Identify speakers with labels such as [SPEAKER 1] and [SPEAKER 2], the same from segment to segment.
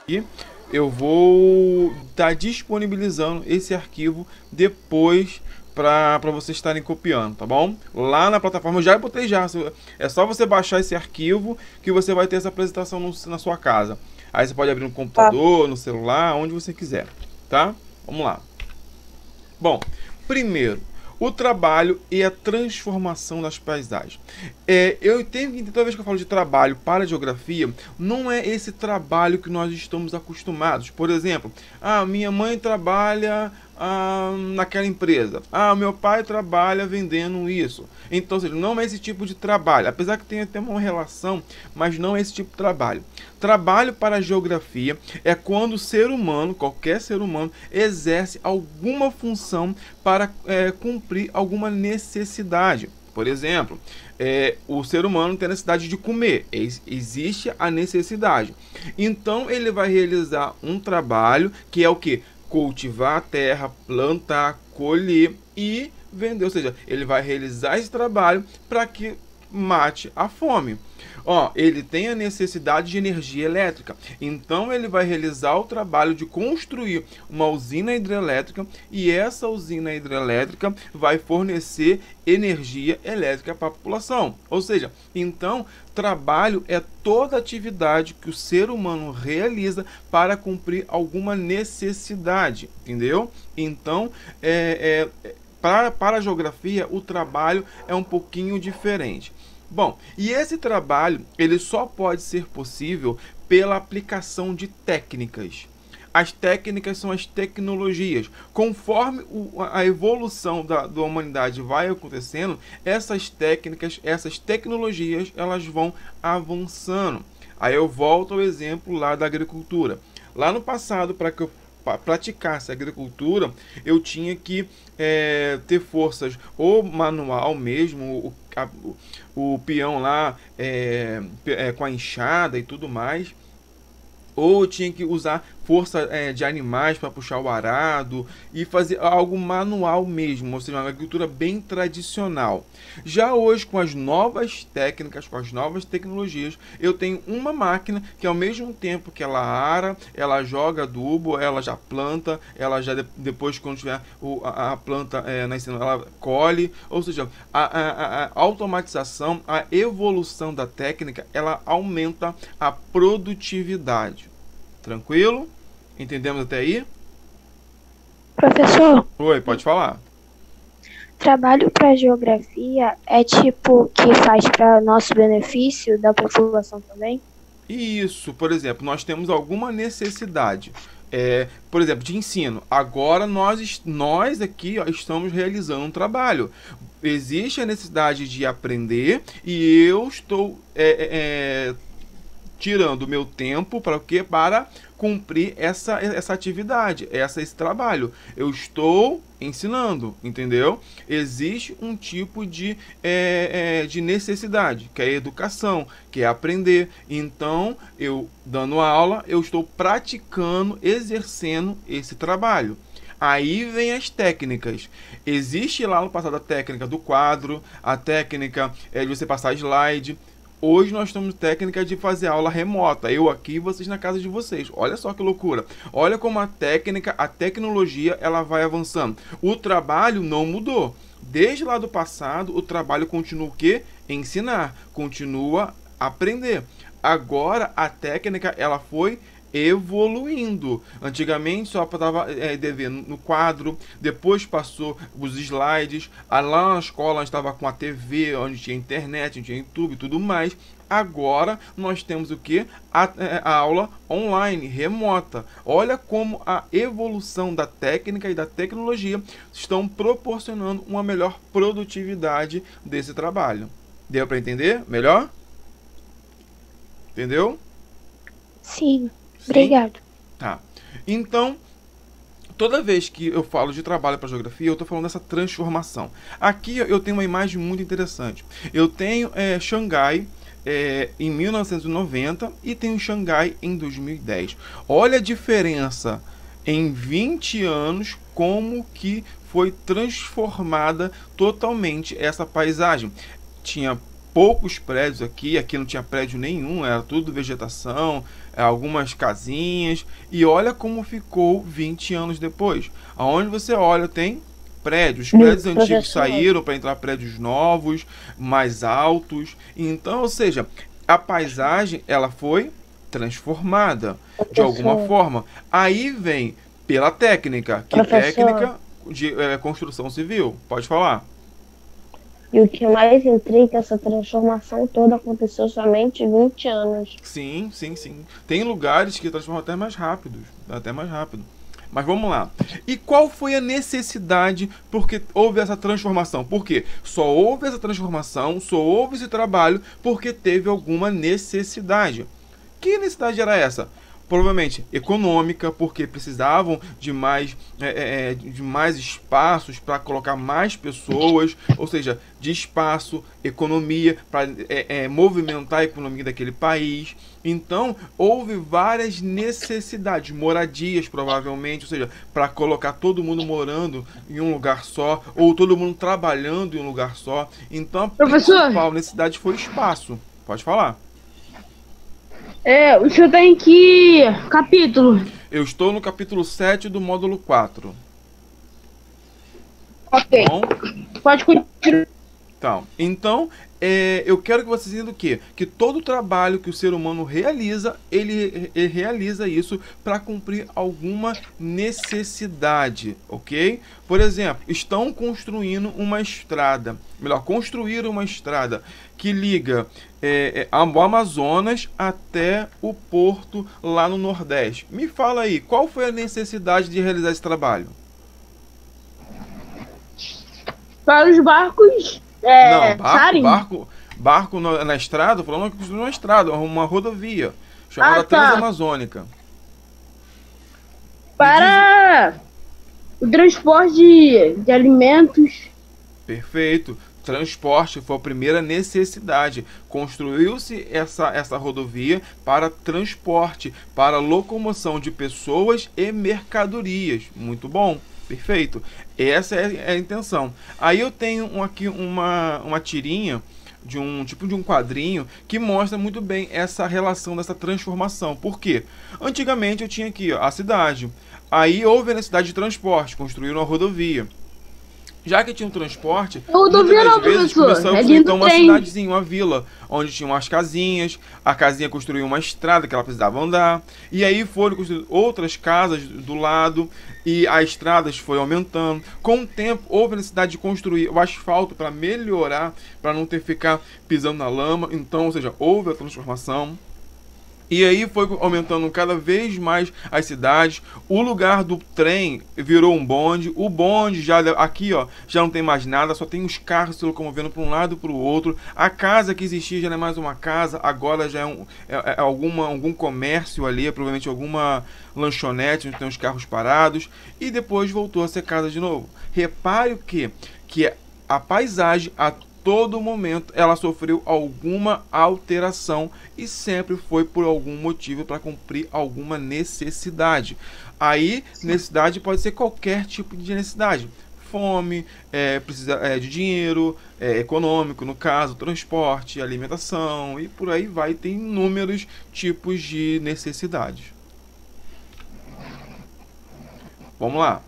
[SPEAKER 1] E eu vou estar disponibilizando esse arquivo depois para vocês estarem copiando, tá bom? Lá na plataforma eu já botei já. É só você baixar esse arquivo que você vai ter essa apresentação na sua casa. Aí você pode abrir no
[SPEAKER 2] Tá.
[SPEAKER 1] computador, no celular, onde você quiser, tá? Vamos lá. Bom, primeiro, o trabalho e a transformação das paisagens. Eu tenho que entender, toda vez que eu falo de trabalho para a geografia, não é esse trabalho que nós estamos acostumados. Por exemplo, minha mãe trabalha naquela empresa. Meu pai trabalha vendendo isso. Então, ou seja, não é esse tipo de trabalho. Apesar que tem até uma relação, mas não é esse tipo de trabalho. Trabalho para a geografia é quando o ser humano, qualquer ser humano, exerce alguma função para cumprir alguma necessidade. Por exemplo, o ser humano tem a necessidade de comer, existe a necessidade. Então ele vai realizar um trabalho que é o que? Cultivar a terra, plantar, colher e vender. Ou seja, ele vai realizar esse trabalho para que mate a fome. Ele tem a necessidade de energia elétrica, então ele vai realizar o trabalho de construir uma usina hidrelétrica e essa usina hidrelétrica vai fornecer energia elétrica para a população. Ou seja, então trabalho é toda atividade que o ser humano realiza para cumprir alguma necessidade, entendeu? Então, para a geografia, o trabalho é um pouquinho diferente. Bom, e esse trabalho ele só pode ser possível pela aplicação de técnicas. As técnicas são as tecnologias. Conforme a evolução da humanidade vai acontecendo, essas técnicas, essas tecnologias, elas vão avançando. Aí eu volto ao exemplo lá da agricultura. Lá no passado, para que eu praticasse a agricultura, eu tinha que ter forças ou manual mesmo, o peão lá com a enxada e tudo mais, ou tinha que usar força de animais para puxar o arado e fazer algo manual mesmo, ou seja, uma agricultura bem tradicional. Já hoje, com as novas técnicas, com as novas tecnologias, eu tenho uma máquina que ao mesmo tempo que ela ara, ela joga adubo, ela já planta, ela já depois quando tiver a planta nascendo, ela colhe, ou seja, a automatização, a evolução da técnica, ela aumenta a produtividade. Tranquilo? Entendemos até aí?
[SPEAKER 2] Professor,
[SPEAKER 1] Oi, pode falar.
[SPEAKER 2] trabalho para geografia é tipo que faz para nosso benefício da população também?
[SPEAKER 1] Isso, por exemplo, nós temos alguma necessidade, por exemplo, de ensino. Agora nós aqui estamos realizando um trabalho. Existe a necessidade de aprender e eu estou tirando o meu tempo para o quê? Para cumprir essa atividade, esse trabalho. Eu estou ensinando, entendeu? Existe um tipo de necessidade, que é a educação, que é aprender. Então, eu dando aula, eu estou praticando, exercendo esse trabalho. Aí vem as técnicas. Existe lá no passado a técnica do quadro, a técnica de você passar slide. Hoje nós temos técnica de fazer aula remota. Eu aqui e vocês na casa de vocês. Olha só que loucura. Olha como a técnica, a tecnologia, ela vai avançando. O trabalho não mudou. Desde lá do passado, o trabalho continua o quê? Ensinar. Continua aprender. Agora a técnica ela foi evoluindo. Antigamente só estava devendo no quadro, depois passou os slides, lá na escola estava com a TV, onde tinha internet, onde tinha YouTube e tudo mais. Agora nós temos o que? A aula online, remota. Olha como a evolução da técnica e da tecnologia estão proporcionando uma melhor produtividade desse trabalho. Deu para entender melhor? Entendeu?
[SPEAKER 2] Sim,
[SPEAKER 1] Sim?
[SPEAKER 2] obrigado.
[SPEAKER 1] Tá. Então, toda vez que eu falo de trabalho para geografia, eu estou falando dessa transformação. Aqui eu tenho uma imagem muito interessante. Eu tenho Xangai em 1990 e tenho Xangai em 2010. Olha a diferença em 20 anos, como que foi transformada totalmente essa paisagem. Tinha poucos prédios aqui não tinha prédio nenhum, era tudo vegetação, algumas casinhas, e olha como ficou 20 anos depois. Aonde você olha tem prédios, os prédios antigos saíram para entrar prédios novos, mais altos, então, ou seja, a paisagem ela foi transformada de alguma forma. Aí vem pela técnica, que técnica de construção civil, pode falar.
[SPEAKER 2] E o que mais intriga, essa transformação toda aconteceu somente 20 anos.
[SPEAKER 1] Sim. Tem lugares que transformam até mais rápido. Mas vamos lá. E qual foi a necessidade porque houve essa transformação? Por quê? Só houve essa transformação, só houve esse trabalho porque teve alguma necessidade. Que necessidade era essa? Provavelmente econômica, porque precisavam de mais espaços para colocar mais pessoas, ou seja, de espaço, economia, para movimentar a economia daquele país. Então, houve várias necessidades, moradias provavelmente, ou seja, para colocar todo mundo morando em um lugar só, ou todo mundo trabalhando em um lugar só. Então, a principal necessidade foi espaço. Pode falar.
[SPEAKER 3] O senhor tá em que capítulo?
[SPEAKER 1] Eu estou no capítulo 7 do módulo 4.
[SPEAKER 3] Ok.
[SPEAKER 1] Bom?
[SPEAKER 3] Pode continuar.
[SPEAKER 1] Então, eu quero que você entenda o quê? Que todo trabalho que o ser humano realiza, ele realiza isso para cumprir alguma necessidade, ok? Por exemplo, estão construindo uma estrada, construir uma estrada que liga o Amazonas até o porto lá no Nordeste. Me fala aí, qual foi a necessidade de realizar esse trabalho?
[SPEAKER 3] Para os barcos...
[SPEAKER 1] Não, barco na estrada, falando que construiu uma estrada, uma rodovia chamada Transamazônica.
[SPEAKER 3] Para o transporte de alimentos.
[SPEAKER 1] Perfeito. Transporte foi a primeira necessidade. Construiu-se essa rodovia para transporte, para locomoção de pessoas e mercadorias. Muito bom. Perfeito. Essa é a intenção. Aí eu tenho aqui uma tirinha de um quadrinho que mostra muito bem essa relação dessa transformação. Por quê? Antigamente eu tinha aqui a cidade. Aí houve a necessidade de transporte, construíram a rodovia. Já que tinha um transporte, muitas vezes começou a construir então uma cidadezinha, uma vila, onde tinham umas casinhas, a casinha construiu uma estrada que ela precisava andar, e aí foram construir outras casas do lado, e as estradas foi aumentando. Com o tempo, houve a necessidade de construir o asfalto para melhorar, para não ter que ficar pisando na lama, então, ou seja, houve a transformação. E aí foi aumentando cada vez mais as cidades. O lugar do trem virou um bonde. O bonde já aqui, ó, já não tem mais nada, só tem os carros se locomovendo para um lado e para o outro. A casa que existia já não é mais uma casa, agora já é algum comércio ali, provavelmente alguma lanchonete onde tem os carros parados. E depois voltou a ser casa de novo. Repare que a paisagem a todo momento ela sofreu alguma alteração e sempre foi por algum motivo para cumprir alguma necessidade. Aí, necessidade pode ser qualquer tipo de necessidade. Fome, precisa de dinheiro, econômico, no caso, transporte, alimentação e por aí vai. Tem inúmeros tipos de necessidades. Vamos lá.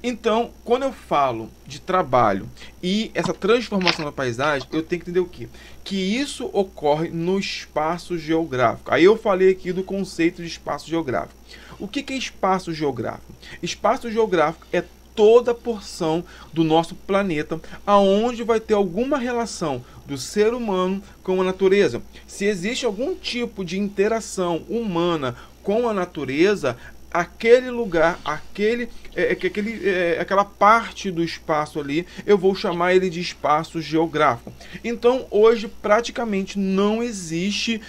[SPEAKER 1] Então, quando eu falo de trabalho e essa transformação da paisagem, eu tenho que entender o quê? Que isso ocorre no espaço geográfico. Aí eu falei aqui do conceito de espaço geográfico. O que é espaço geográfico? Espaço geográfico é toda porção do nosso planeta aonde vai ter alguma relação do ser humano com a natureza. Se existe algum tipo de interação humana com a natureza, aquele lugar, aquela parte do espaço ali, eu vou chamar ele de espaço geográfico. Então, hoje, praticamente não existe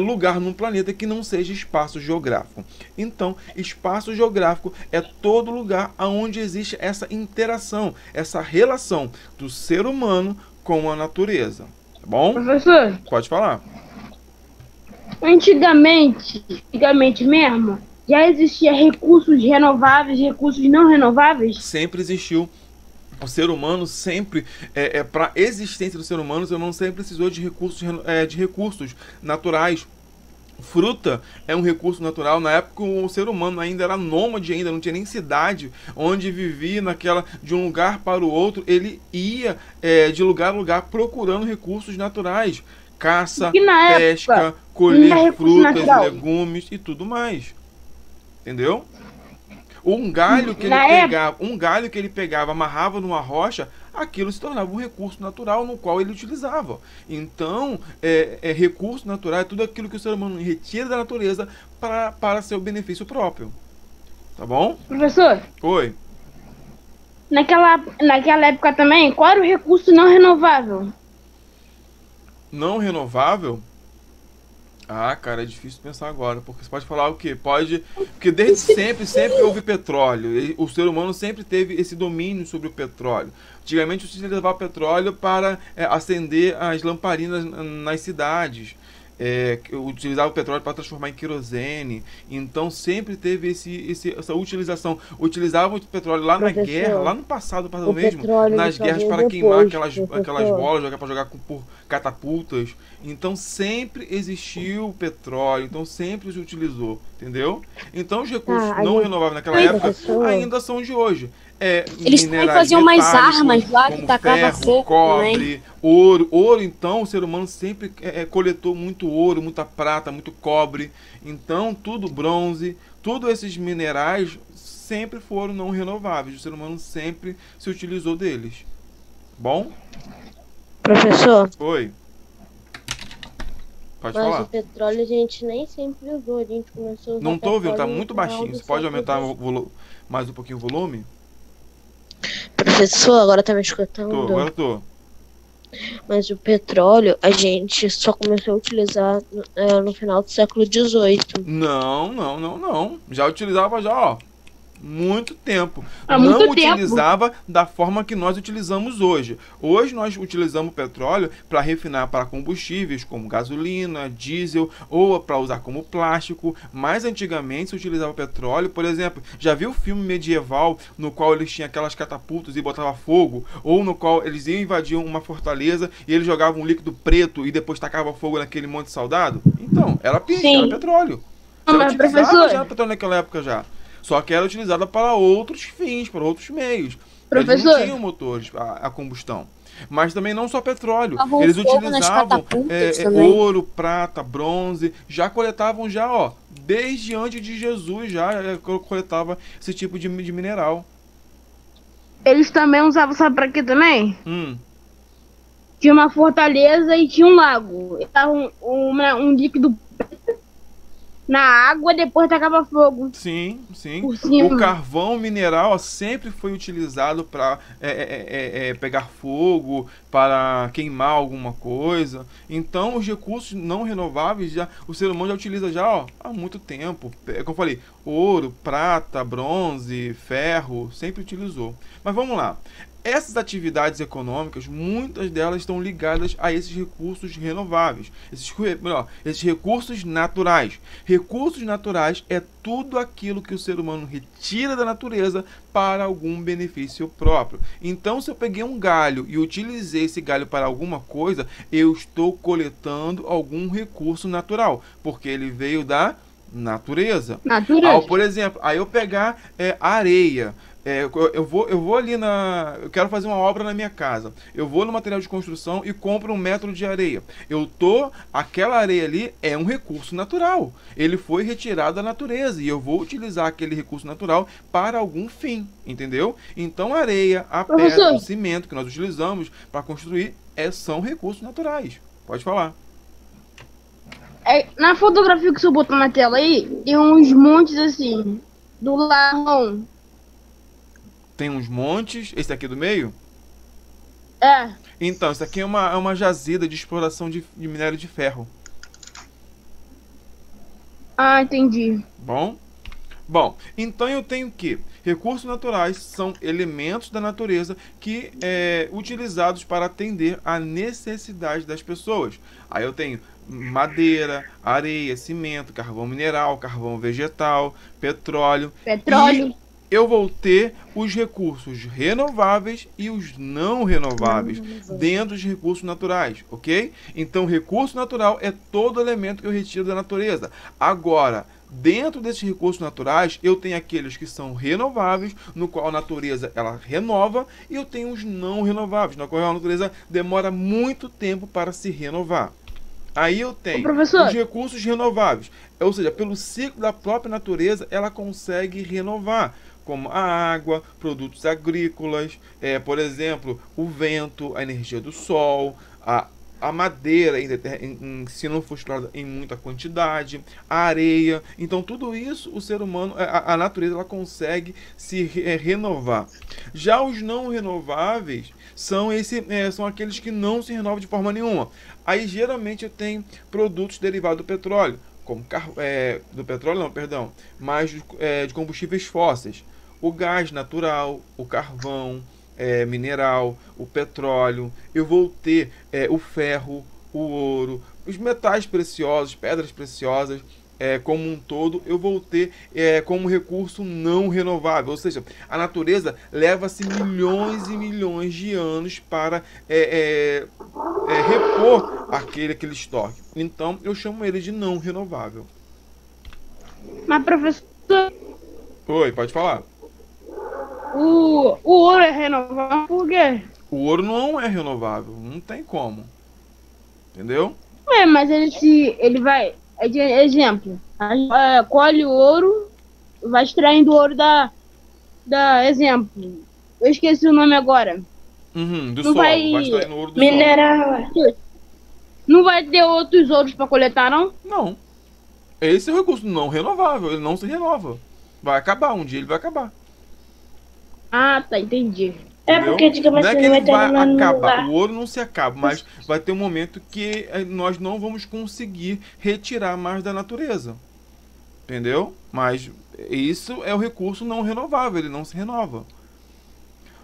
[SPEAKER 1] lugar no planeta que não seja espaço geográfico. Então, espaço geográfico é todo lugar onde existe essa interação, essa relação do ser humano com a natureza. Tá bom?
[SPEAKER 3] Professor?
[SPEAKER 1] Pode falar.
[SPEAKER 3] Antigamente mesmo, já existia recursos renováveis, recursos não renováveis?
[SPEAKER 1] Sempre existiu O ser humano sempre, para a existência do ser humano, o ser humano sempre precisou de recursos naturais. Fruta é um recurso natural. Na época o ser humano ainda era nômade, ainda não tinha nem cidade onde vivia de um lugar para o outro. Ele ia de lugar a lugar procurando recursos naturais. Caça,
[SPEAKER 3] E na
[SPEAKER 1] pesca,
[SPEAKER 3] época, não
[SPEAKER 1] colher
[SPEAKER 3] era recurso
[SPEAKER 1] frutas,
[SPEAKER 3] natural.
[SPEAKER 1] legumes e tudo mais. Entendeu? Um galho que ele pegava, amarrava numa rocha, aquilo se tornava um recurso natural no qual ele utilizava. Então, recurso natural é tudo aquilo que o ser humano retira da natureza para seu benefício próprio. Tá bom?
[SPEAKER 3] Professor,
[SPEAKER 1] Oi.
[SPEAKER 3] naquela época também, qual era o recurso não renovável?
[SPEAKER 1] Não renovável? Ah, cara, é difícil pensar agora, porque você pode falar o quê? Porque desde sempre houve petróleo. O ser humano sempre teve esse domínio sobre o petróleo. Antigamente se utilizava petróleo para acender as lamparinas nas cidades. Utilizava o petróleo para transformar em querosene. Então sempre teve essa utilização. Utilizavam o petróleo lá na
[SPEAKER 4] Professor,
[SPEAKER 1] guerra, lá no passado
[SPEAKER 4] o
[SPEAKER 1] mesmo,
[SPEAKER 4] petróleo
[SPEAKER 1] nas
[SPEAKER 4] só
[SPEAKER 1] guerras
[SPEAKER 4] veio
[SPEAKER 1] para queimar
[SPEAKER 4] depois,
[SPEAKER 1] aquelas
[SPEAKER 4] professor.
[SPEAKER 1] bolas, para jogar por catapultas. Então sempre existiu o petróleo, então sempre se utilizou, entendeu? Então os recursos
[SPEAKER 4] Tá,
[SPEAKER 1] não
[SPEAKER 4] gente-
[SPEAKER 1] renováveis naquela
[SPEAKER 4] Ai,
[SPEAKER 1] época
[SPEAKER 4] professor.
[SPEAKER 1] ainda são de hoje.
[SPEAKER 5] Eles também
[SPEAKER 1] Minerais
[SPEAKER 5] faziam umas
[SPEAKER 1] metálicos,
[SPEAKER 5] armas lá que
[SPEAKER 1] como
[SPEAKER 5] tacava
[SPEAKER 1] ferro,
[SPEAKER 5] fogo
[SPEAKER 1] cobre, ouro. Ouro, então, o ser humano sempre coletou muito ouro, muita prata, muito cobre. Então, tudo bronze, todos esses minerais sempre foram não renováveis. O ser humano sempre se utilizou deles. Bom?
[SPEAKER 4] Professor,
[SPEAKER 1] Oi. Pode
[SPEAKER 4] mas
[SPEAKER 1] falar.
[SPEAKER 4] o petróleo a gente nem sempre usou, a gente começou a usar
[SPEAKER 1] Não tô ouvindo, tá
[SPEAKER 4] petróleo no
[SPEAKER 1] muito
[SPEAKER 4] final
[SPEAKER 1] baixinho.
[SPEAKER 4] do
[SPEAKER 1] Você pode
[SPEAKER 4] século
[SPEAKER 1] aumentar
[SPEAKER 4] XIX.
[SPEAKER 1] mais um pouquinho o volume?
[SPEAKER 4] Professor, agora tá me
[SPEAKER 1] Tô,
[SPEAKER 4] escutando?
[SPEAKER 1] agora tô.
[SPEAKER 4] Mas o petróleo a gente só começou a utilizar no final do século XVIII.
[SPEAKER 1] Não. Já utilizava já, ó. Muito tempo.
[SPEAKER 3] Há
[SPEAKER 1] Não
[SPEAKER 3] muito tempo.
[SPEAKER 1] utilizava da forma que nós utilizamos hoje. Hoje nós utilizamos o petróleo para refinar para combustíveis como gasolina, diesel ou para usar como plástico. Mas antigamente se utilizava o petróleo, por exemplo, já viu o filme medieval no qual eles tinham aquelas catapultas e botavam fogo? Ou no qual eles iam invadir uma fortaleza e eles jogavam um líquido preto e depois tacavam fogo naquele monte de soldado? Então, era peixe,
[SPEAKER 3] Sim.
[SPEAKER 1] era petróleo.
[SPEAKER 3] Ah,
[SPEAKER 1] Você
[SPEAKER 3] mas,
[SPEAKER 1] utilizava
[SPEAKER 3] professor-
[SPEAKER 1] já petróleo naquela época já. Só que era utilizada para outros fins, para outros meios. Eles
[SPEAKER 3] Professor.
[SPEAKER 1] não tinham motores a combustão. Mas também não só petróleo.
[SPEAKER 5] Botavam
[SPEAKER 1] Eles
[SPEAKER 5] fogo nas
[SPEAKER 1] utilizavam
[SPEAKER 5] catapultas também.
[SPEAKER 1] ouro, prata, bronze. Já coletavam já, ó, desde antes de Jesus já coletava esse tipo de mineral.
[SPEAKER 3] Eles também usavam, sabe pra quê também? Tinha uma fortaleza e tinha um lago. E tava um líquido na água, depois tacava fogo.
[SPEAKER 1] Sim.
[SPEAKER 3] Por cima.
[SPEAKER 1] O carvão mineral ó, sempre foi utilizado para pegar fogo, para queimar alguma coisa. Então, os recursos não renováveis, o ser humano já utiliza já ó, há muito tempo. Como eu falei, ouro, prata, bronze, ferro, sempre utilizou. Mas vamos lá. Essas atividades econômicas, muitas delas estão ligadas a esses recursos renováveis, esses recursos naturais. Recursos naturais é tudo aquilo que o ser humano retira da natureza para algum benefício próprio. Então, se eu peguei um galho e utilizei esse galho para alguma coisa, eu estou coletando algum recurso natural, porque ele veio da natureza. Por exemplo, aí eu pegar areia. Eu vou ali eu quero fazer uma obra na minha casa. Eu vou no material de construção e compro 1 metro de areia. Aquela areia ali é um recurso natural. Ele foi retirado da natureza e eu vou utilizar aquele recurso natural para algum fim, entendeu? Então a areia, a pedra, o cimento que nós utilizamos para construir são recursos naturais. Pode falar.
[SPEAKER 3] Na fotografia que você botou na tela aí, tem uns montes assim, do lado.
[SPEAKER 1] Tem uns montes. Esse aqui do meio? Então, isso aqui é uma jazida de exploração de minério de ferro.
[SPEAKER 3] Ah, entendi.
[SPEAKER 1] Bom, então eu tenho que recursos naturais são elementos da natureza que utilizados para atender à necessidade das pessoas. Aí eu tenho madeira, areia, cimento, carvão mineral, carvão vegetal, petróleo. eu vou ter os recursos renováveis e os não renováveis dentro dos recursos naturais, ok? Então, recurso natural é todo elemento que eu retiro da natureza. Agora, dentro desses recursos naturais, eu tenho aqueles que são renováveis, no qual a natureza ela renova, e eu tenho os não renováveis, no qual a natureza demora muito tempo para se renovar. Aí eu tenho os recursos renováveis, ou seja, pelo ciclo da própria natureza, ela consegue renovar, como a água, produtos agrícolas, por exemplo, o vento, a energia do sol, a madeira, se não for explorada em muita quantidade, a areia. Então, tudo isso, o ser humano, a natureza, ela consegue se renovar. Já os não renováveis são aqueles que não se renovam de forma nenhuma. Aí, geralmente, eu tenho produtos derivados do petróleo, como mas de combustíveis fósseis. O gás natural, o carvão, mineral, o petróleo, eu vou ter o ferro, o ouro, os metais preciosos, pedras preciosas, como um todo, eu vou ter como recurso não renovável. Ou seja, a natureza leva-se milhões e milhões de anos para repor aquele estoque. Então, eu chamo ele de não renovável.
[SPEAKER 3] Mas, professor...
[SPEAKER 1] Oi, pode falar.
[SPEAKER 3] O ouro é renovável por quê?
[SPEAKER 1] O ouro não é renovável, não tem como. Entendeu?
[SPEAKER 3] Mas ele vai... Exemplo, colhe o ouro, vai extraindo o ouro da exemplo. Eu esqueci o nome agora.
[SPEAKER 1] Do solo, vai extraindo o ouro do
[SPEAKER 2] mineral.
[SPEAKER 1] solo.
[SPEAKER 3] Não vai ter outros ouros para coletar, não?
[SPEAKER 1] Não. Esse é o recurso não renovável, ele não se renova. Vai acabar, um dia ele vai acabar.
[SPEAKER 3] Ah, tá, entendi.
[SPEAKER 2] Porque, digamos assim,
[SPEAKER 1] não é que ele vai acabar, o ouro não se acaba, mas vai ter um momento que nós não vamos conseguir retirar mais da natureza. Entendeu? Mas isso é o recurso não renovável, ele não se renova.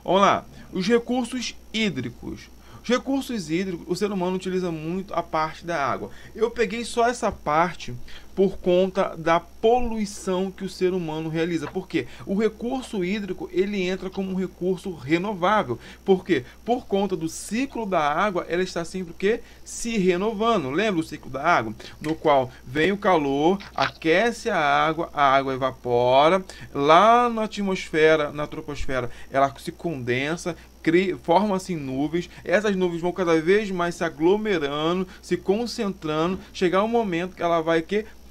[SPEAKER 1] Vamos lá, os recursos hídricos. Os recursos hídricos, o ser humano utiliza muito a parte da água. Eu peguei só essa parte por conta da poluição que o ser humano realiza. Por quê? O recurso hídrico, ele entra como um recurso renovável. Por quê? Por conta do ciclo da água, ela está sempre o quê? Se renovando. Lembra o ciclo da água? No qual vem o calor, aquece a água evapora, lá na atmosfera, na troposfera, ela se condensa, forma-se nuvens, essas nuvens vão cada vez mais se aglomerando, se concentrando, chegar um momento que ela vai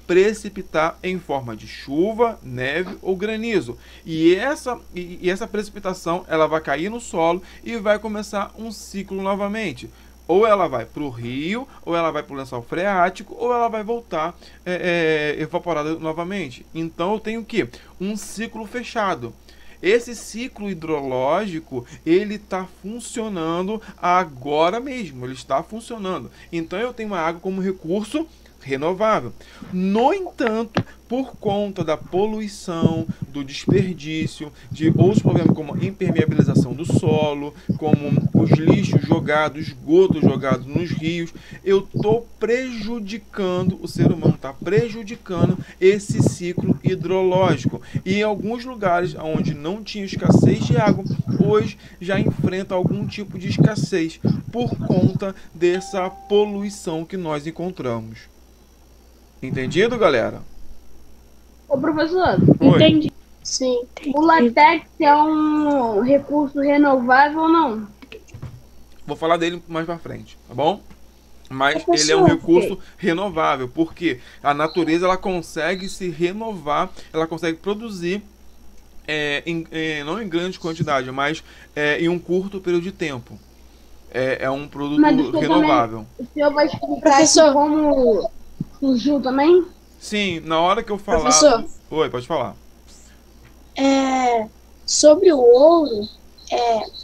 [SPEAKER 1] precipitar em forma de chuva, neve ou granizo. E essa precipitação ela vai cair no solo e vai começar um ciclo novamente. Ou ela vai para o rio, ou ela vai para o lençol freático, ou ela vai voltar evaporada novamente. Então eu tenho um ciclo fechado. Esse ciclo hidrológico, ele está funcionando agora mesmo, ele está funcionando. Então eu tenho a água como recurso renovável. No entanto, por conta da poluição, do desperdício, de outros problemas como a impermeabilização do solo, como os lixos jogados, esgotos jogados nos rios, eu estou prejudicando, o ser humano está prejudicando esse ciclo hidrológico. E em alguns lugares onde não tinha escassez de água, hoje já enfrenta algum tipo de escassez por conta dessa poluição que nós encontramos. Entendido, galera?
[SPEAKER 3] Ô, professor.
[SPEAKER 1] Oi.
[SPEAKER 3] Entendi.
[SPEAKER 2] Sim, entendi.
[SPEAKER 3] O látex é um recurso renovável ou não?
[SPEAKER 1] Vou falar dele mais pra frente, tá bom? Mas ele é um recurso renovável, porque a natureza ela consegue se renovar, ela consegue produzir não em grande quantidade, mas em um curto período de tempo. É um produto renovável.
[SPEAKER 3] Também, o senhor vai explicar como surgiu também?
[SPEAKER 1] Sim, na hora que eu falar...
[SPEAKER 2] Professor.
[SPEAKER 1] Oi, pode falar.
[SPEAKER 2] Sobre o ouro,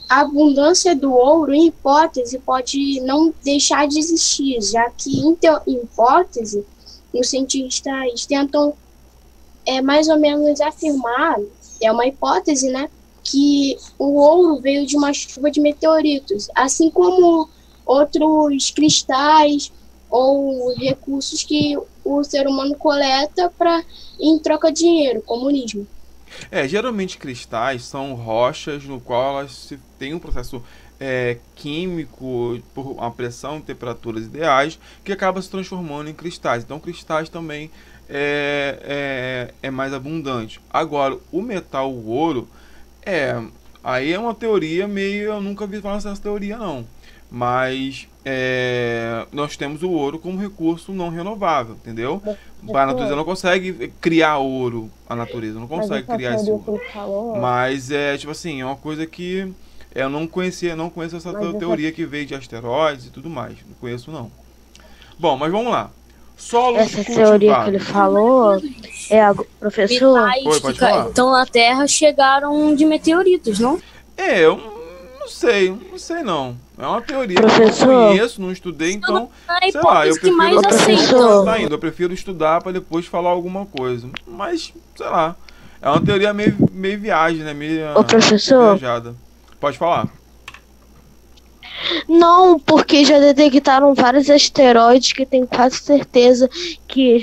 [SPEAKER 2] a abundância do ouro, em hipótese, pode não deixar de existir, já que, em hipótese, os cientistas tentam mais ou menos afirmar, é uma hipótese, né, que o ouro veio de uma chuva de meteoritos, assim como outros cristais ou recursos que o ser humano coleta em troca de dinheiro, comunismo.
[SPEAKER 1] Geralmente cristais são rochas no qual elas têm um processo químico por uma pressão e temperaturas ideais que acaba se transformando em cristais. Então cristais também é mais abundante. Agora, o metal, o ouro, aí é uma teoria meio... Eu nunca vi falar dessa teoria, não. Mas nós temos o ouro como recurso não renovável, entendeu? A natureza não consegue criar ouro, a natureza não consegue criar esse ouro. Mas tipo assim, é uma coisa que eu não conheço essa teoria que veio de asteroides e tudo mais. Não conheço, não. Bom, mas vamos lá. Solos
[SPEAKER 4] essa teoria que ele falou professor?
[SPEAKER 1] Oi, pode falar.
[SPEAKER 5] Então na Terra chegaram de meteoritos, não?
[SPEAKER 1] Eu não sei não. É uma teoria
[SPEAKER 4] professor,
[SPEAKER 1] que eu não conheço, não estudei, então, sei lá, eu prefiro estudar para depois falar alguma coisa. Mas, sei lá, é uma teoria meio viagem, né? Meio
[SPEAKER 4] professor,
[SPEAKER 1] viajada. Pode falar.
[SPEAKER 4] Não, porque já detectaram vários asteroides que tem quase certeza que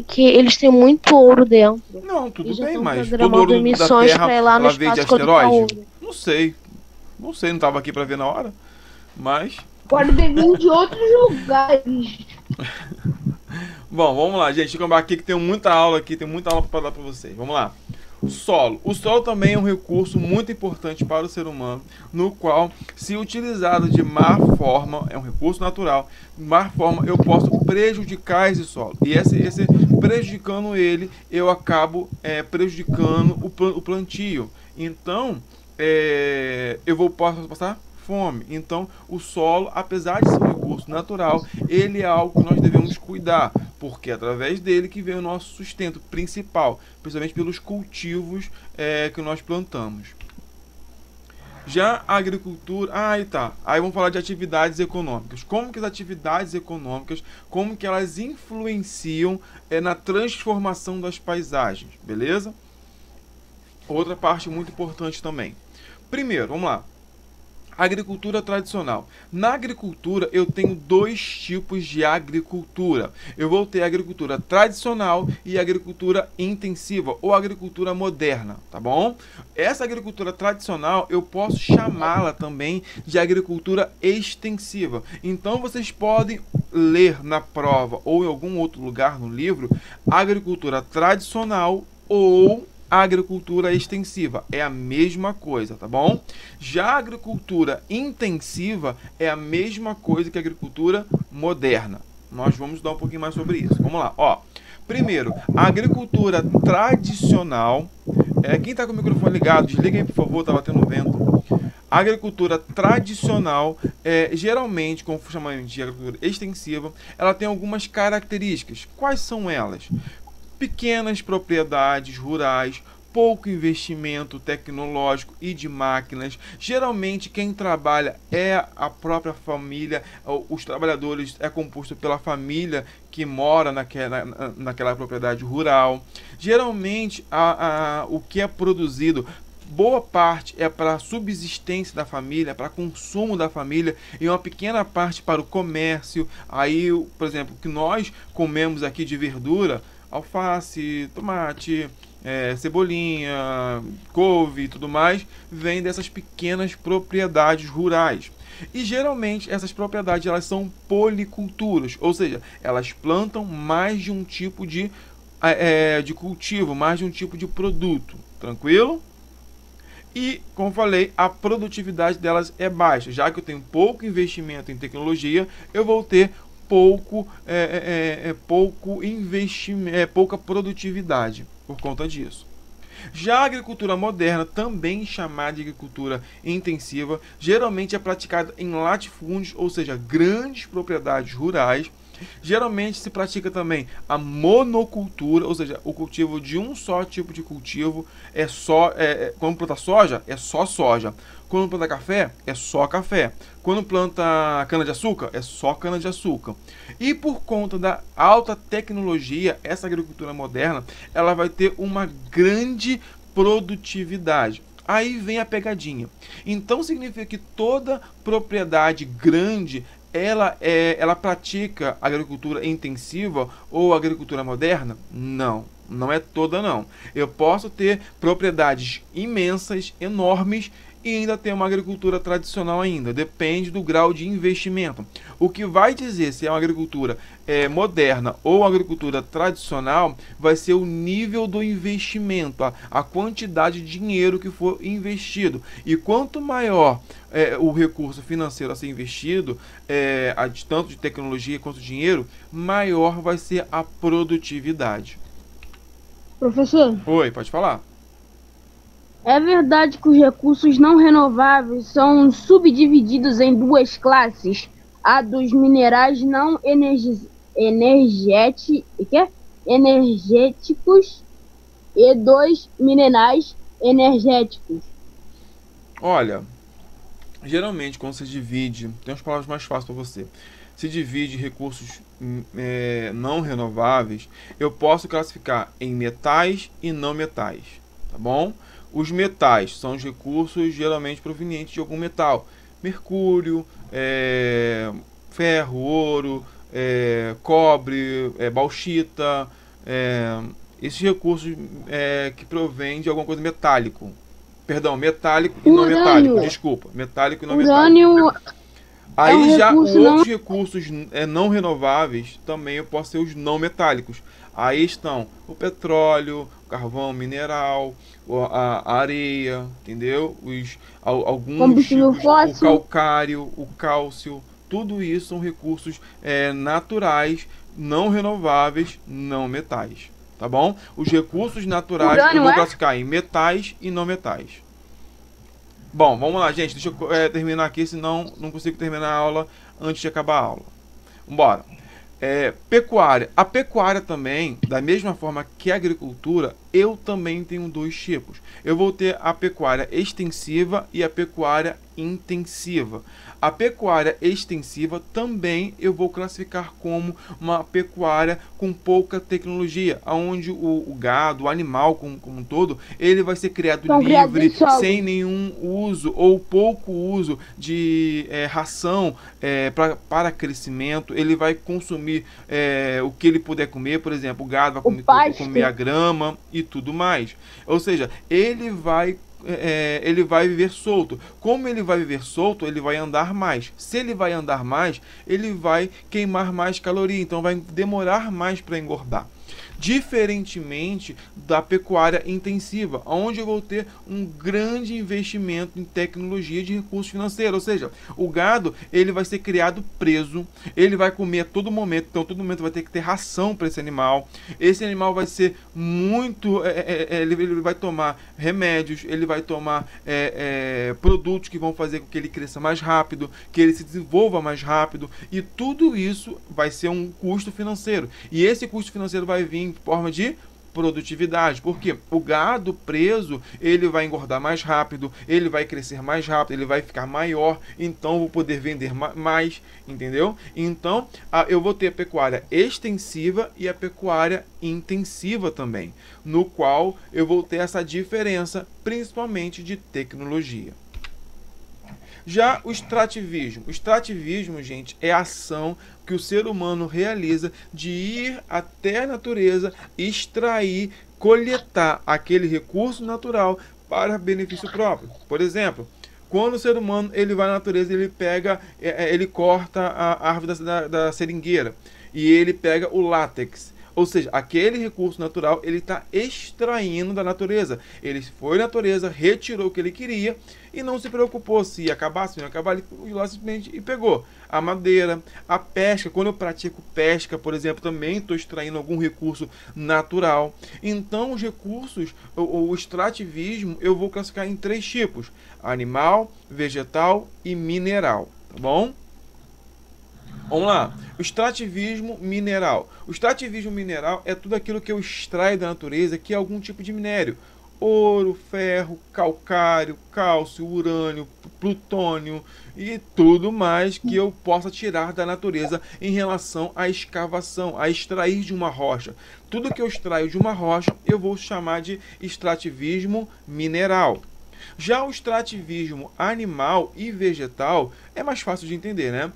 [SPEAKER 4] que eles têm muito ouro dentro.
[SPEAKER 1] Não, tudo bem, mas todo ouro da Terra ela veio de asteroide? Não sei, não tava aqui pra ver na hora, mas...
[SPEAKER 3] Pode vir de outros lugares.
[SPEAKER 1] Bom, vamos lá, gente, vamos aqui que tem muita aula aqui, tem muita aula para dar pra vocês. Vamos lá. Solo. O solo também é um recurso muito importante para o ser humano, no qual, se utilizado de má forma, é um recurso natural, de má forma eu posso prejudicar esse solo. E esse prejudicando ele, eu acabo prejudicando o plantio. Então, posso passar fome. Então, o solo, apesar de ser um recurso natural, ele é algo que nós devemos cuidar, porque é através dele que vem o nosso sustento principal, principalmente pelos cultivos que nós plantamos. Já a agricultura... Aí vamos falar de atividades econômicas. Como que as atividades econômicas, como que elas influenciam na transformação das paisagens, beleza? Outra parte muito importante também. Primeiro, vamos lá. Agricultura tradicional. Na agricultura eu tenho dois tipos de agricultura. Eu vou ter a agricultura tradicional e a agricultura intensiva ou agricultura moderna, tá bom? Essa agricultura tradicional eu posso chamá-la também de agricultura extensiva. Então vocês podem ler na prova ou em algum outro lugar no livro agricultura tradicional ou a agricultura extensiva. É a mesma coisa, tá bom? Já a agricultura intensiva é a mesma coisa que a agricultura moderna. Nós vamos estudar um pouquinho mais sobre isso. Vamos lá, ó. Primeiro, a agricultura tradicional. Quem está com o microfone ligado, desliga aí, por favor, tá batendo vento. A agricultura tradicional, geralmente, como chamamos de agricultura extensiva, ela tem algumas características. Quais são elas? Pequenas propriedades rurais, pouco investimento tecnológico e de máquinas. Geralmente quem trabalha é a própria família, os trabalhadores é composto pela família que mora naquela propriedade rural. Geralmente o que é produzido, boa parte é para a subsistência da família, para consumo da família, e uma pequena parte para o comércio. Aí, por exemplo, o que nós comemos aqui de verdura, alface, tomate, cebolinha, couve e tudo mais, vem dessas pequenas propriedades rurais. E geralmente essas propriedades elas são policulturas, ou seja, elas plantam mais de um tipo de cultivo, mais de um tipo de produto. Tranquilo? E, como falei, a produtividade delas é baixa. Já que eu tenho pouco investimento em tecnologia, eu vou ter pouco investimento, pouca produtividade por conta disso. Já a agricultura moderna, também chamada de agricultura intensiva, geralmente é praticada em latifúndios, ou seja, grandes propriedades rurais. Geralmente se pratica também a monocultura, ou seja, o cultivo de um só tipo de cultivo. Quando planta soja, é só soja. Quando planta café, é só café. Quando planta cana-de-açúcar, é só cana-de-açúcar. E por conta da alta tecnologia, essa agricultura moderna, ela vai ter uma grande produtividade. Aí vem a pegadinha. Então significa que toda propriedade grande ela pratica agricultura intensiva ou agricultura moderna? Não, Não é toda, não. Eu posso ter propriedades imensas, enormes, e ainda ter uma agricultura tradicional ainda. Depende do grau de investimento. O que vai dizer se é uma agricultura moderna ou agricultura tradicional vai ser o nível do investimento, a quantidade de dinheiro que for investido. E quanto maior o recurso financeiro a ser investido, tanto de tecnologia quanto de dinheiro, maior vai ser a produtividade.
[SPEAKER 3] Professor?
[SPEAKER 1] Oi, pode falar.
[SPEAKER 3] É verdade que os recursos não renováveis são subdivididos em duas classes, a dos minerais não energéticos e dos minerais energéticos?
[SPEAKER 1] Olha, geralmente quando se divide, tem umas palavras mais fáceis para você, se divide recursos não renováveis, eu posso classificar em metais e não metais, tá bom? Os metais são os recursos geralmente provenientes de algum metal. Mercúrio, ferro, ouro, cobre, bauxita. Esses recursos que provêm de alguma coisa metálico. Perdão, metálico e não metálico. Desculpa, metálico e não metálico. Aí já outros recursos não renováveis também eu posso ser os não metálicos. Aí estão o petróleo, o carvão mineral, a areia, entendeu? Alguns o calcário, o cálcio, tudo isso são recursos naturais, não renováveis, não metais, tá bom? Os recursos naturais eu vou classificar em metais e não metais. Bom, vamos lá, gente. Deixa eu terminar aqui, senão não consigo terminar a aula antes de acabar a aula. Vambora. Pecuária. A pecuária também, da mesma forma que a agricultura, eu também tenho dois tipos. Eu vou ter a pecuária extensiva e a pecuária intensiva. A pecuária extensiva também eu vou classificar como uma pecuária com pouca tecnologia, onde o gado, o animal como um todo, ele vai ser criado livre, sem nenhum uso ou pouco uso de ração para crescimento. Ele vai consumir o que ele puder comer, por exemplo, o gado vai comer a grama e tudo mais. Ou seja, ele vai viver solto. Como ele vai viver solto, ele vai andar mais. Se ele vai andar mais, ele vai queimar mais caloria, então vai demorar mais para engordar. Diferentemente da pecuária intensiva, onde eu vou ter um grande investimento em tecnologia de recursos financeiros, ou seja, o gado ele vai ser criado preso, ele vai comer a todo momento, então a todo momento vai ter que ter ração para esse animal vai ser muito, ele vai tomar remédios, ele vai tomar produtos que vão fazer com que ele cresça mais rápido, que ele se desenvolva mais rápido, e tudo isso vai ser um custo financeiro, e esse custo financeiro vai vir em forma de produtividade, porque o gado preso, ele vai engordar mais rápido, ele vai crescer mais rápido, ele vai ficar maior, então eu vou poder vender mais, entendeu? Então, eu vou ter a pecuária extensiva e a pecuária intensiva também, no qual eu vou ter essa diferença, principalmente de tecnologia. Já o extrativismo. O extrativismo, gente, é a ação que o ser humano realiza de ir até a natureza, extrair, coletar aquele recurso natural para benefício próprio. Por exemplo, quando o ser humano ele vai à natureza, ele pega, ele corta a árvore da seringueira e ele pega o látex. Ou seja, aquele recurso natural ele está extraindo da natureza. Ele foi na natureza, retirou o que ele queria e não se preocupou se ia acabar, se não ia acabar, ele foi lá simplesmente e pegou. A madeira, a pesca, quando eu pratico pesca, por exemplo, também estou extraindo algum recurso natural. Então, os recursos, o extrativismo, eu vou classificar em 3 tipos: animal, vegetal e mineral. Tá bom? Vamos lá. O extrativismo mineral. O extrativismo mineral é tudo aquilo que eu extraio da natureza, que é algum tipo de minério. Ouro, ferro, calcário, cálcio, urânio, plutônio e tudo mais que eu possa tirar da natureza em relação à escavação, a extrair de uma rocha. Tudo que eu extraio de uma rocha, eu vou chamar de extrativismo mineral. Já o extrativismo animal e vegetal é mais fácil de entender, né?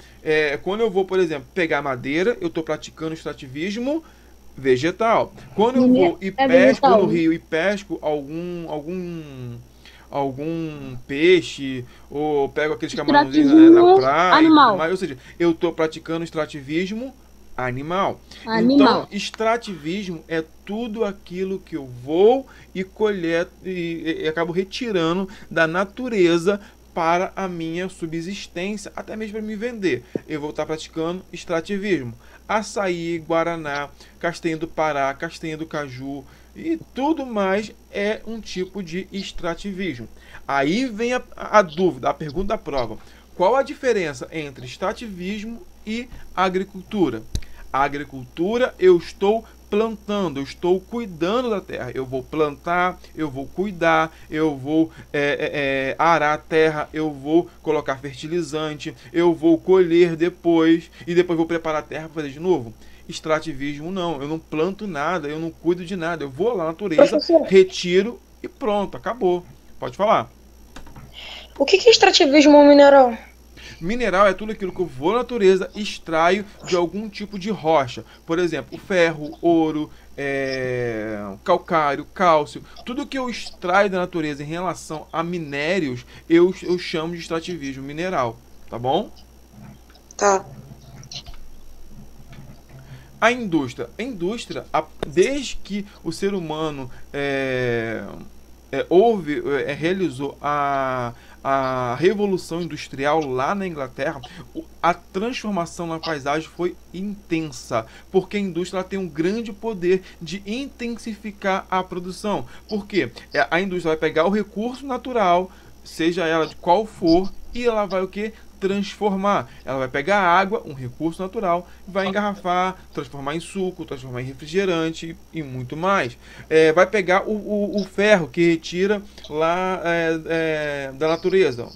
[SPEAKER 1] Quando eu vou, por exemplo, pegar madeira, eu estou praticando extrativismo Vegetal. Quando eu vou e pesco no rio e pesco algum peixe, ou pego aqueles camarãozinhos na praia,
[SPEAKER 3] animal.
[SPEAKER 1] ou seja, eu estou praticando extrativismo animal.
[SPEAKER 3] Animal.
[SPEAKER 1] Então, extrativismo é tudo aquilo que eu vou e colher e acabo retirando da natureza para a minha subsistência, até mesmo para me vender. Eu vou estar praticando extrativismo. Açaí, guaraná, castanha do Pará, castanha do caju e tudo mais é um tipo de extrativismo. Aí vem a dúvida, a pergunta da prova. Qual a diferença entre extrativismo e agricultura? A agricultura, eu estou plantando, eu estou cuidando da terra. Eu vou plantar, eu vou cuidar, eu vou arar a terra, eu vou colocar fertilizante, eu vou colher depois e depois vou preparar a terra para fazer de novo. Extrativismo não, eu não planto nada, eu não cuido de nada. Eu vou lá na natureza, retiro e pronto, acabou. Pode falar.
[SPEAKER 6] O que é extrativismo mineral?
[SPEAKER 1] Mineral é tudo aquilo que eu vou na natureza, extraio de algum tipo de rocha. Por exemplo, ferro, ouro, calcário, cálcio. Tudo que eu extraio da natureza em relação a minérios, eu chamo de extrativismo mineral. Tá bom?
[SPEAKER 6] Tá.
[SPEAKER 1] A indústria, desde que o ser humano realizou a Revolução Industrial lá na Inglaterra, a transformação na paisagem foi intensa, porque a indústria ela tem um grande poder de intensificar a produção. Por quê? A indústria vai pegar o recurso natural, seja ela de qual for, e ela vai o quê? Transformar. Ela vai pegar a água, um recurso natural, vai engarrafar, transformar em suco, transformar em refrigerante e muito mais. Vai pegar o ferro que retira lá da natureza,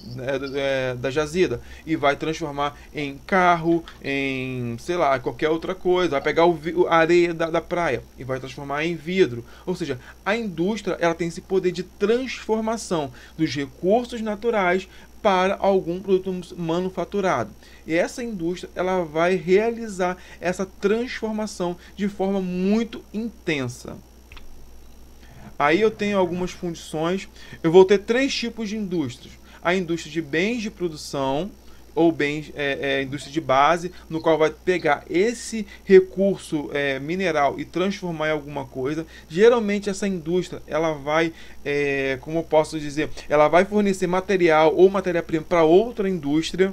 [SPEAKER 1] da jazida, e vai transformar em carro, em, sei lá, qualquer outra coisa. Vai pegar a areia da praia e vai transformar em vidro. Ou seja, a indústria ela tem esse poder de transformação dos recursos naturais para algum produto manufaturado. E essa indústria ela vai realizar essa transformação de forma muito intensa. Aí eu tenho algumas funções. Eu vou ter 3 tipos de indústrias. A indústria de bens de produção, ou bens, indústria de base, no qual vai pegar esse recurso mineral e transformar em alguma coisa. Geralmente essa indústria ela vai, como eu posso dizer, ela vai fornecer material ou matéria-prima para outra indústria.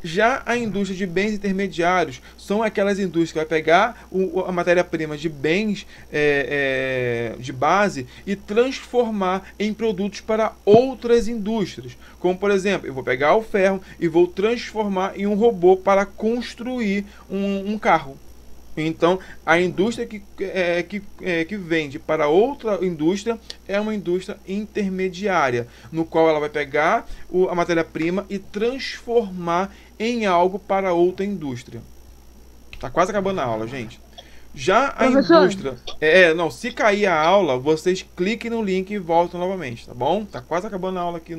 [SPEAKER 1] Já a indústria de bens intermediários são aquelas indústrias que vai pegar a matéria-prima de bens de base e transformar em produtos para outras indústrias. Como, por exemplo, eu vou pegar o ferro e vou transformar em um robô para construir um carro. Então, a indústria que vende para outra indústria é uma indústria intermediária, no qual ela vai pegar a matéria-prima e transformar em algo para outra indústria. Tá quase acabando a aula, gente. Já a indústria... se cair a aula, vocês cliquem no link e voltam novamente, tá bom? Tá quase acabando a aula aqui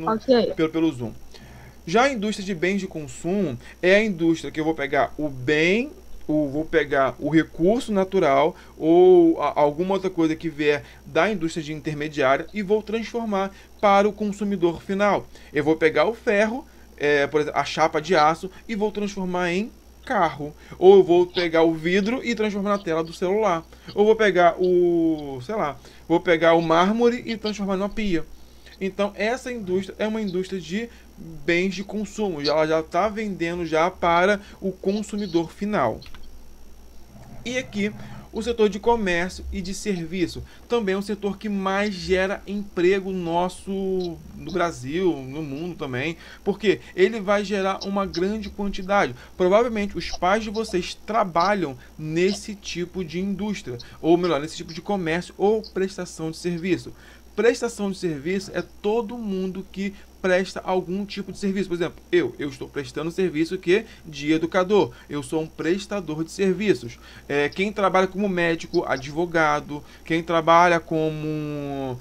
[SPEAKER 1] pelo Zoom. Já a indústria de bens de consumo é a indústria que eu vou pegar vou pegar o recurso natural ou alguma outra coisa que vier da indústria de intermediária e vou transformar para o consumidor final. Eu vou pegar o ferro, por exemplo, a chapa de aço, e vou transformar em carro. Ou eu vou pegar o vidro e transformar na tela do celular. Ou vou pegar vou pegar o mármore e transformar numa pia. Então essa indústria é uma indústria de bens de consumo. Ela já está vendendo já para o consumidor final. E aqui o setor de comércio e de serviço também é um setor que mais gera emprego no Brasil, no mundo também, porque ele vai gerar uma grande quantidade. Provavelmente os pais de vocês trabalham nesse tipo de indústria, ou melhor, nesse tipo de comércio ou prestação de serviço. Prestação de serviço é todo mundo que presta algum tipo de serviço. Por exemplo, eu estou prestando serviço de educador. Eu sou um prestador de serviços. Quem trabalha como médico, advogado, quem trabalha como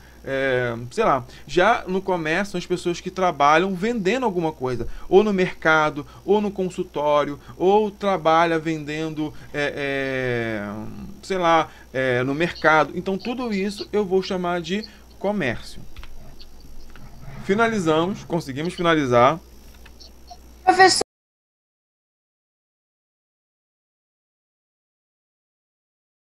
[SPEAKER 1] sei lá. Já no comércio são as pessoas que trabalham vendendo alguma coisa, ou no mercado, ou no consultório, ou trabalha vendendo, sei lá, no mercado. Então tudo isso eu vou chamar de comércio. Finalizamos, conseguimos finalizar.
[SPEAKER 6] Professor,